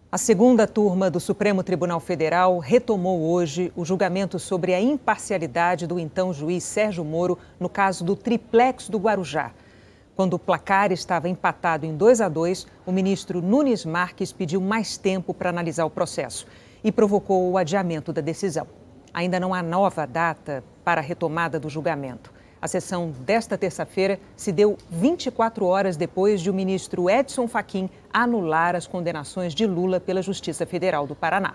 A segunda turma do Supremo Tribunal Federal retomou hoje o julgamento sobre a imparcialidade do então juiz Sérgio Moro no caso do triplex do Guarujá. Quando o placar estava empatado em 2-2, o ministro Nunes Marques pediu mais tempo para analisar o processo e provocou o adiamento da decisão. Ainda não há nova data para a retomada do julgamento. A sessão desta terça-feira se deu 24 horas depois de o ministro Edson Fachin anular as condenações de Lula pela Justiça Federal do Paraná.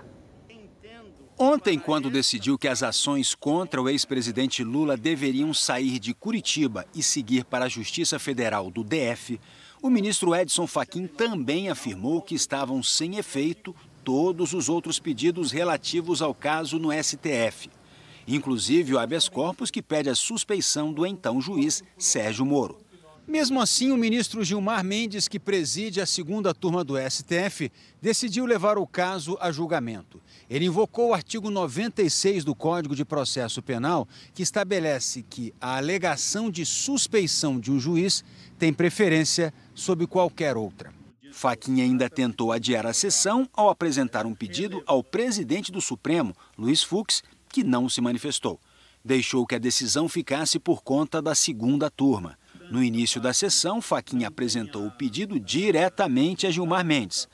Ontem, quando decidiu que as ações contra o ex-presidente Lula deveriam sair de Curitiba e seguir para a Justiça Federal do DF, o ministro Edson Fachin também afirmou que estavam sem efeito todos os outros pedidos relativos ao caso no STF. Inclusive o habeas corpus que pede a suspeição do então juiz Sérgio Moro. Mesmo assim, o ministro Gilmar Mendes, que preside a segunda turma do STF, decidiu levar o caso a julgamento. Ele invocou o artigo 96 do Código de Processo Penal, que estabelece que a alegação de suspeição de um juiz tem preferência sobre qualquer outra. Fachin ainda tentou adiar a sessão ao apresentar um pedido ao presidente do Supremo, Luiz Fux, que não se manifestou. Deixou que a decisão ficasse por conta da segunda turma. No início da sessão, Fachin apresentou o pedido diretamente a Gilmar Mendes.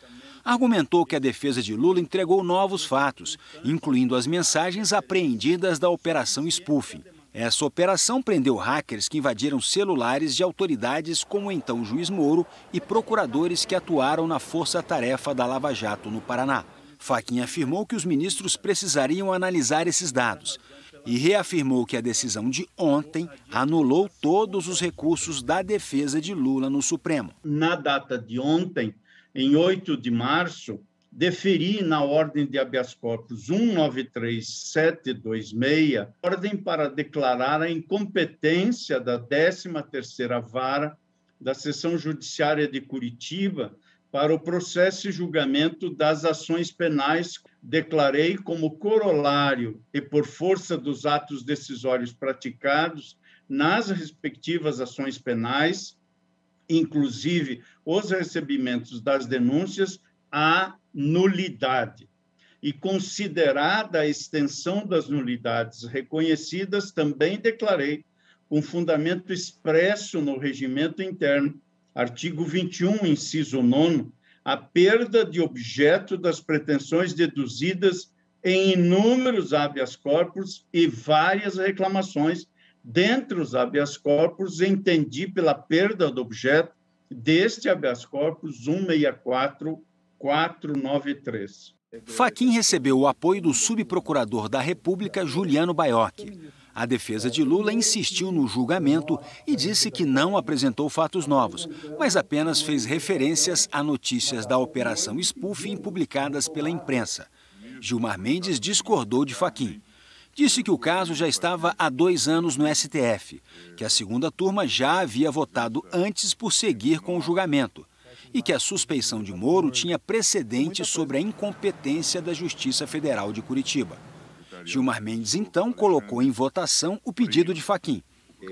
Argumentou que a defesa de Lula entregou novos fatos, incluindo as mensagens apreendidas da Operação Spoofing. Essa operação prendeu hackers que invadiram celulares de autoridades como o então juiz Moro e procuradores que atuaram na força-tarefa da Lava Jato no Paraná. Fachin afirmou que os ministros precisariam analisar esses dados e reafirmou que a decisão de ontem anulou todos os recursos da defesa de Lula no Supremo. Na data de ontem, em 8 de março, deferi na ordem de habeas corpus 193726, ordem para declarar a incompetência da 13ª Vara da Seção Judiciária de Curitiba para o processo e julgamento das ações penais. Declarei como corolário e por força dos atos decisórios praticados nas respectivas ações penais, inclusive os recebimentos das denúncias, a nulidade. E considerada a extensão das nulidades reconhecidas, também declarei, com fundamento expresso no regimento interno, artigo 21, inciso 9, a perda de objeto das pretensões deduzidas em inúmeros habeas corpus e várias reclamações. Dentre os habeas corpus, entendi pela perda do objeto deste habeas corpus 164493. Fachin recebeu o apoio do subprocurador da República, Juliano Baiocchi. A defesa de Lula insistiu no julgamento e disse que não apresentou fatos novos, mas apenas fez referências a notícias da Operação Spoofing publicadas pela imprensa. Gilmar Mendes discordou de Fachin. Disse que o caso já estava há 2 anos no STF, que a segunda turma já havia votado antes por seguir com o julgamento e que a suspeição de Moro tinha precedente sobre a incompetência da Justiça Federal de Curitiba. Gilmar Mendes, então, colocou em votação o pedido de Fachin.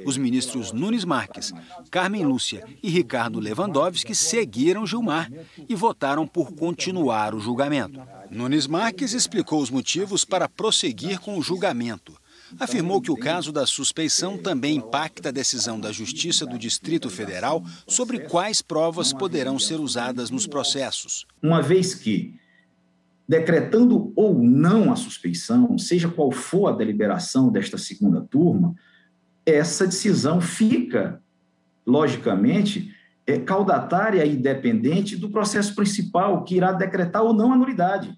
Os ministros Nunes Marques, Carmen Lúcia e Ricardo Lewandowski seguiram Gilmar e votaram por continuar o julgamento. Nunes Marques explicou os motivos para prosseguir com o julgamento. Afirmou que o caso da suspeição também impacta a decisão da Justiça do Distrito Federal sobre quais provas poderão ser usadas nos processos. Uma vez que, decretando ou não a suspeição, seja qual for a deliberação desta segunda turma, essa decisão fica, logicamente, caudatária e dependente do processo principal, que irá decretar ou não a nulidade.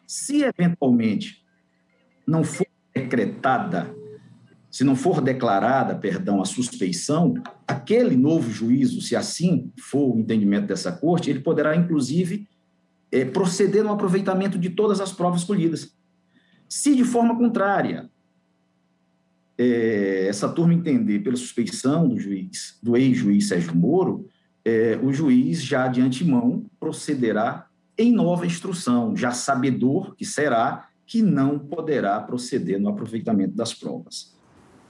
Se, eventualmente, não for decretada, se não for declarada, a suspeição, aquele novo juízo, se assim for o entendimento dessa corte, ele poderá, inclusive, proceder no aproveitamento de todas as provas colhidas. Se, de forma contrária, essa turma entender pela suspeição do ex-juiz Sérgio Moro, o juiz já de antemão procederá em nova instrução, já sabedor que será que não poderá proceder no aproveitamento das provas.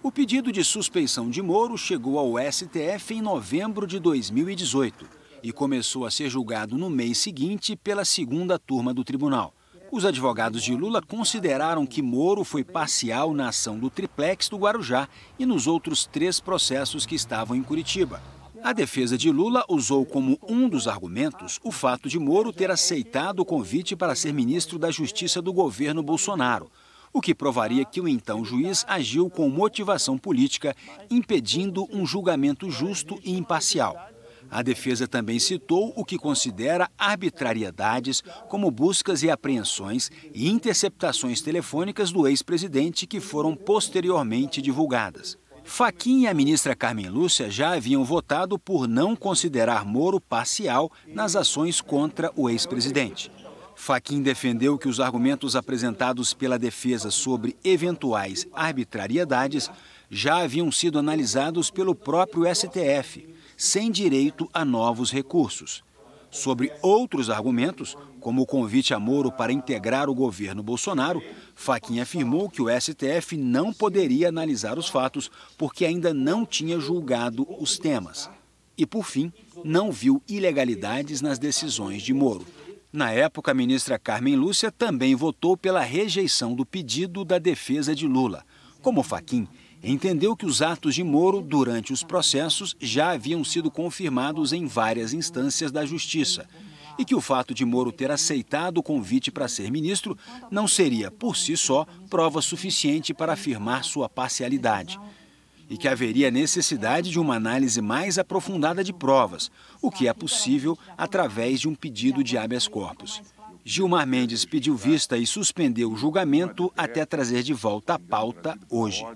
O pedido de suspeição de Moro chegou ao STF em novembro de 2018. e começou a ser julgado no mês seguinte pela segunda turma do tribunal. Os advogados de Lula consideraram que Moro foi parcial na ação do triplex do Guarujá e nos outros 3 processos que estavam em Curitiba. A defesa de Lula usou como um dos argumentos o fato de Moro ter aceitado o convite para ser ministro da Justiça do governo Bolsonaro, o que provaria que o então juiz agiu com motivação política, impedindo um julgamento justo e imparcial. A defesa também citou o que considera arbitrariedades, como buscas e apreensões e interceptações telefônicas do ex-presidente que foram posteriormente divulgadas. Fachin e a ministra Carmen Lúcia já haviam votado por não considerar Moro parcial nas ações contra o ex-presidente. Fachin defendeu que os argumentos apresentados pela defesa sobre eventuais arbitrariedades já haviam sido analisados pelo próprio STF, sem direito a novos recursos. Sobre outros argumentos, como o convite a Moro para integrar o governo Bolsonaro, Fachin afirmou que o STF não poderia analisar os fatos porque ainda não tinha julgado os temas. E, por fim, não viu ilegalidades nas decisões de Moro. Na época, a ministra Carmen Lúcia também votou pela rejeição do pedido da defesa de Lula. Como Fachin, entendeu que os atos de Moro durante os processos já haviam sido confirmados em várias instâncias da Justiça e que o fato de Moro ter aceitado o convite para ser ministro não seria, por si só, prova suficiente para afirmar sua parcialidade e que haveria necessidade de uma análise mais aprofundada de provas, o que é possível através de um pedido de habeas corpus. Gilmar Mendes pediu vista e suspendeu o julgamento até trazer de volta a pauta hoje.